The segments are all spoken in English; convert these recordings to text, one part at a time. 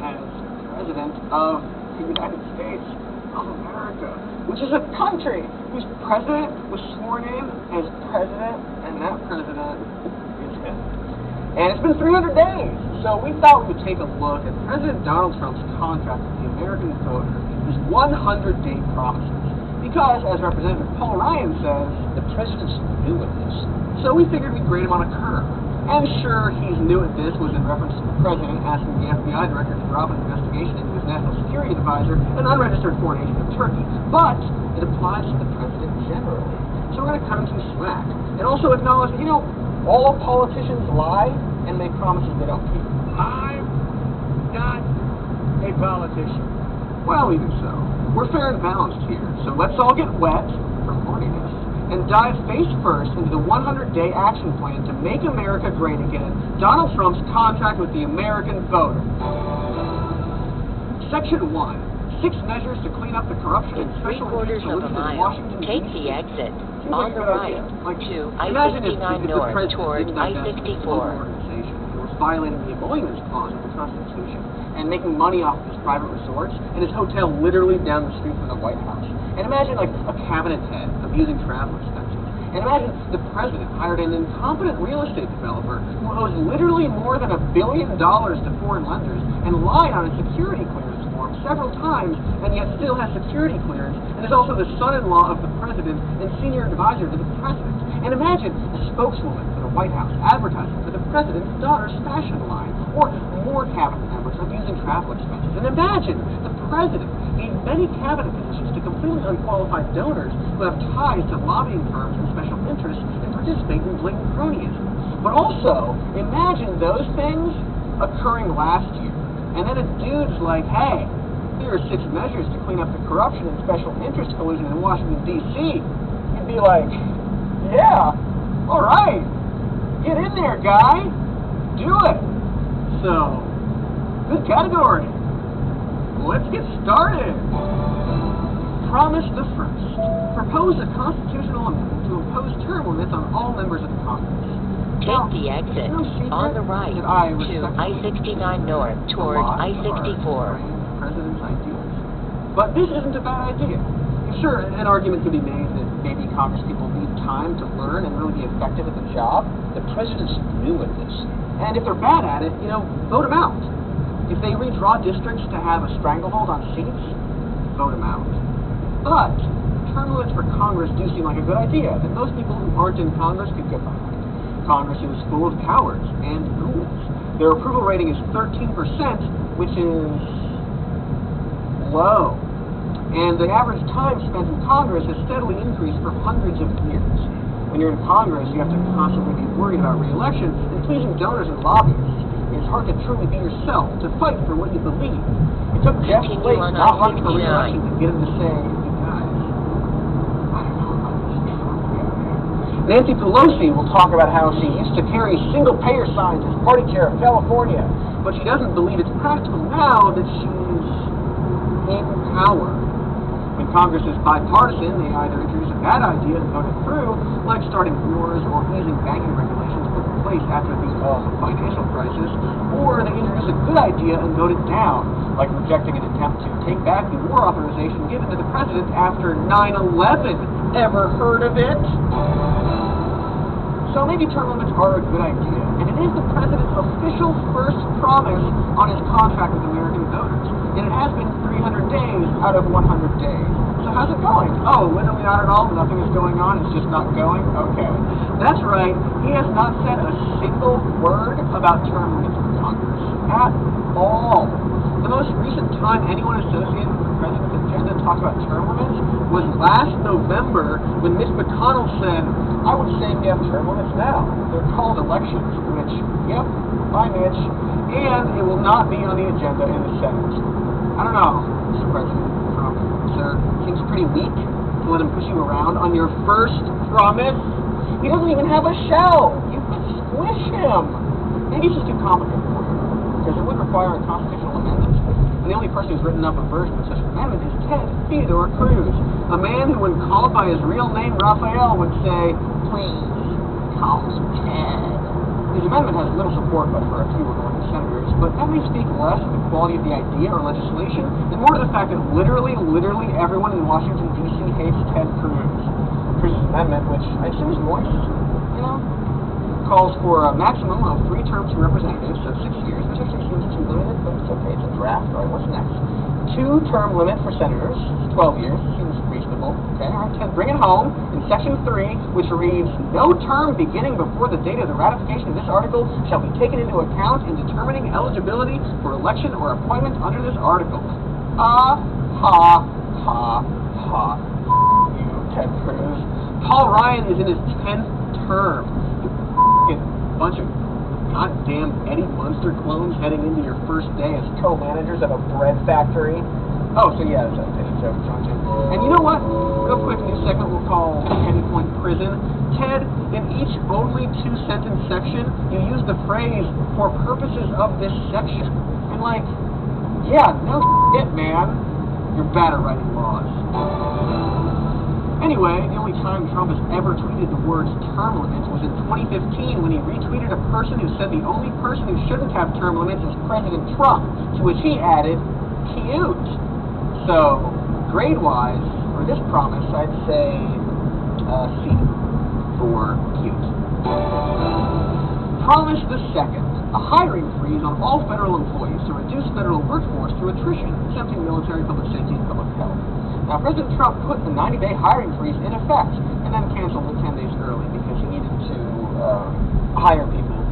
as President of the United States of America, which is a country whose president was sworn in as president, and that president is him. And it's been 300 days, so we thought we would take a look at President Donald Trump's contract with the American voter, his 100-day promises. Because, as Representative Paul Ryan says, the president's new at this. So we figured we'd grade him on a curve. And sure, he's new at this was in reference to the president asking the FBI director to drop an investigation into his national security advisor, an unregistered foreign agent of Turkey. But it applies to the president generally. So we're going to cut him some slack. And also acknowledge that, all politicians lie and make promises they don't keep. I'm not a politician. Well, even so. We're fair and balanced here, so let's all get wet from horniness and dive face first into the 100-day action plan to make America great again, Donald Trump's contract with the American voter. Section 1. 6 measures to clean up the corruption and special interest collusion in Washington, D.C. Take the exit on the right to I-69 North toward I-64. Was violating the Emoluments Clause of the Constitution and making money off of his private resorts and his hotel literally down the street from the White House. And imagine like a cabinet head abusing travel expenses. And imagine the president hired an incompetent real estate developer who owes literally more than $1 billion to foreign lenders and lied on a security clearance form several times and yet still has security clearance and is also the son-in-law of the president and senior advisor to the president. And imagine a spokeswoman for the White House advertising for the president's daughter's fashion line, or more cabinet members abusing travel expenses. And imagine the president gave many cabinet positions to completely unqualified donors who have ties to lobbying firms and special interests and participate in blatant cronyism. But also, imagine those things occurring last year, and then a dude's like, hey, here are 6 measures to clean up the corruption and special interest collusion in Washington, D.C. You'd be like, yeah, all right, get in there, guy, do it. So, good category. Let's get started. Promise the first. Propose a constitutional amendment to impose term limits on all members of Congress. Take the exit on the right to I-69 North toward I-64. President's ideas. But this isn't a bad idea. Sure, an argument could be made that maybe Congress people need time to learn and really be effective at the job. The president's new at this. And if they're bad at it, vote them out. If they redraw districts to have a stranglehold on seats, vote them out. But term limits for Congress do seem like a good idea that most people who aren't in Congress could get behind. Congress is full of cowards and ghouls. Their approval rating is 13%, which is low. And the average time spent in Congress has steadily increased for hundreds of years. When you're in Congress, you have to constantly be worried about re-election and pleasing donors and lobbyists. It's hard to truly be yourself, to fight for what you believe. It took Jeff Flake not running for re-election to get him to say, hey guys, I don't know about this. Nancy Pelosi will talk about how she used to carry single-payer signs as party chair of California, but she doesn't believe it's practical now that she's in power. When Congress is bipartisan, they either introduce a bad idea and vote it through, like starting wars or easing banking regulations put in place after the financial crisis, or they introduce a good idea and vote it down, like rejecting an attempt to take back the war authorization given to the president after 9/11. Ever heard of it? So maybe term limits are a good idea, and it is the president's official first promise on his contract with American voters. And it has been 300 days out of 100 days. So how's it going? Oh, literally not at all? Nothing is going on? It's just not going? Okay. That's right. He has not said a single word about term limits in Congress. At all. The most recent time anyone associated with the president's agenda talked about term limits was last November when Mitch McConnell said, I would say we have term limits now. They're called elections, which, yep, bye Mitch. And it will not be on the agenda in the Senate. I don't know, Mr. President Trump, sir. Seems pretty weak to let him push you around on your first promise. He doesn't even have a shell. You could squish him. Maybe it's just too complicated for you, because it would require a constitutional amendment. And the only person who's written up a version of such an amendment is Ted Theodore Cruz, a man who, when called by his real name, Raphael, would say, please, call me Ted. His amendment has little support but for a few Republican senators, but that may speak less of the quality of the idea or legislation and more to the fact that literally everyone in Washington, D.C. hates Ted Cruz. Cruz's amendment, which I assume is moist, calls for a maximum of 3 terms for representatives, so 6 years, which actually seems too limited, but it's okay, it's a draft. All right, what's next? 2-term limit for senators, 12 years, seems reasonable. Okay, all right, Ted, bring it home. In Section 3, which reads, no term beginning before the date of the ratification of this article shall be taken into account in determining eligibility for election or appointment under this article. You, Ted Cruz. Paul Ryan is in his 10th term. You bunch of goddamn Eddie Munster clones heading into your first day as co-managers of a bread factory. Oh, so yeah, it's a pity joke, don't you? And you know what? Real quick, new segment we'll call Penny Point Prison. Ted, in each only 2-sentence section, you use the phrase, for purposes of this section. And like, yeah, no shit, man. You're bad at writing laws. Anyway, the only time Trump has ever tweeted the words term limits was in 2015 when he retweeted a person who said the only person who shouldn't have term limits is President Trump, to which he added, cute. So, grade-wise, for this promise, I'd say C for cute. Promise the second, a hiring freeze on all federal employees to reduce federal workforce through attrition, exempting military, public safety, and public health. Now, President Trump put the 90-day hiring freeze in effect and then canceled it 10 days early because he needed to hire people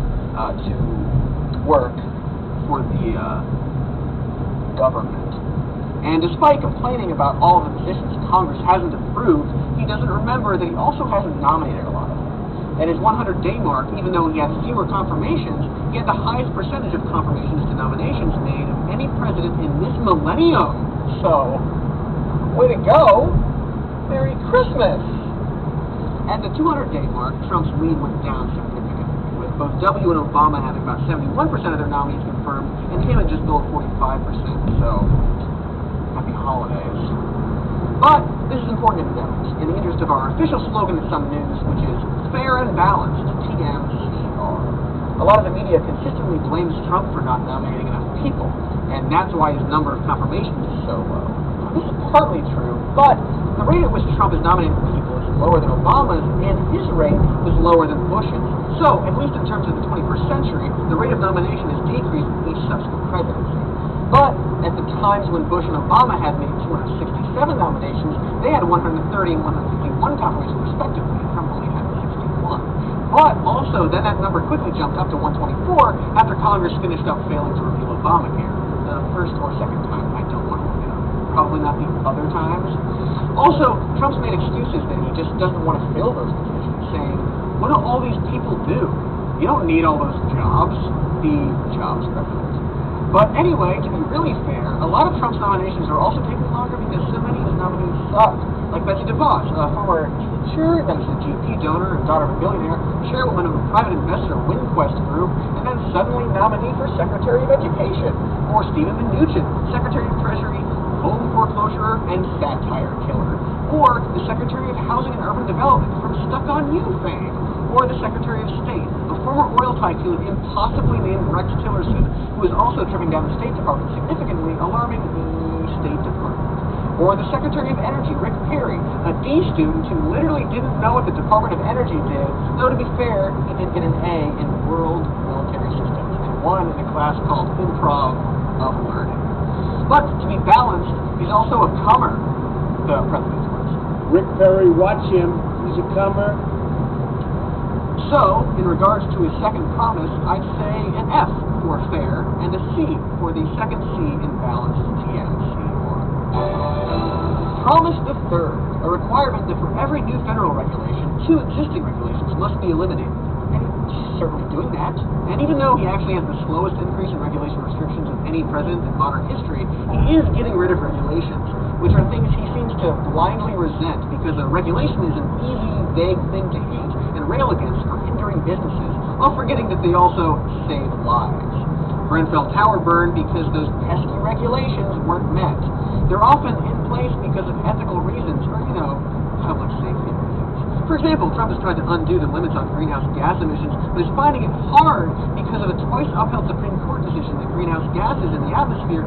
to work for the government. And despite complaining about all of the positions Congress hasn't approved, he doesn't remember that he also hasn't nominated a lot of them. At his 100-day mark, even though he had fewer confirmations, he had the highest percentage of confirmations to nominations made of any president in this millennium. So, way to go! Merry Christmas! At the 200-day mark, Trump's lead went down significantly, with both W and Obama having about 71% of their nominees confirmed, and him at just below 45%, so happy holidays. But this is important to note, in the interest of our official slogan at Some News, which is fair and balanced, TMCR. A lot of the media consistently blames Trump for not nominating enough people, and that's why his number of confirmations is so low. This is partly true, but the rate at which Trump is nominating people is lower than Obama's, and his rate was lower than Bush's. So, at least in terms of the 21st century, the rate of nomination has decreased with each subsequent presidency. But at the times when Bush and Obama had made 267 nominations, they had 130 and 151 confirmations respectively, and Trump only had 61. But also, then that number quickly jumped up to 124 after Congress finished up failing to repeal Obamacare. The first or second time, I don't want to look it up. Probably not the other times. Also, Trump's made excuses that he just doesn't want to fill those positions, saying, what do all these people do? You don't need all those jobs. The jobs president. But anyway, to be really fair, a lot of Trump's nominations are also taking longer because so many of his nominees suck. Like Betsy DeVos, a former teacher, then she's a GOP donor and daughter of a billionaire, chairwoman of a private investor WinQuest Group, and then suddenly nominee for Secretary of Education. Or Stephen Mnuchin, Secretary of Treasury, home foreclosurer, and satire killer. Or the Secretary of Housing and Urban Development from Stuck on You fame. Or the Secretary of State, a former oil tycoon impossibly named Rex Tillerson, who is also trimming down the State Department significantly, alarming the State Department. Or the Secretary of Energy, Rick Perry, a D student who literally didn't know what the Department of Energy did, though to be fair, he did get an A in World Military Systems, and won in a class called Improv of Learning. But to be balanced, he's also a comer, the president's words. Rick Perry, watch him. He's a comer. So, in regards to his second promise, I'd say an F for fair and a C for the second C in balanced TMCR. Promise the third, a requirement that for every new federal regulation, 2 existing regulations must be eliminated. And he's certainly doing that. And even though he actually has the slowest increase in regulation restrictions of any president in modern history, he is getting rid of regulations, which are things he seems to blindly resent because a regulation is an easy, vague thing to hate and rail against for hindering businesses, while forgetting that they also save lives. Grenfell Tower burned because those pesky regulations weren't met. They're often in place because of ethical reasons or, public safety reasons. For example, Trump is trying to undo the limits on greenhouse gas emissions, but is finding it hard because of a twice upheld Supreme Court decision that greenhouse gases in the atmosphere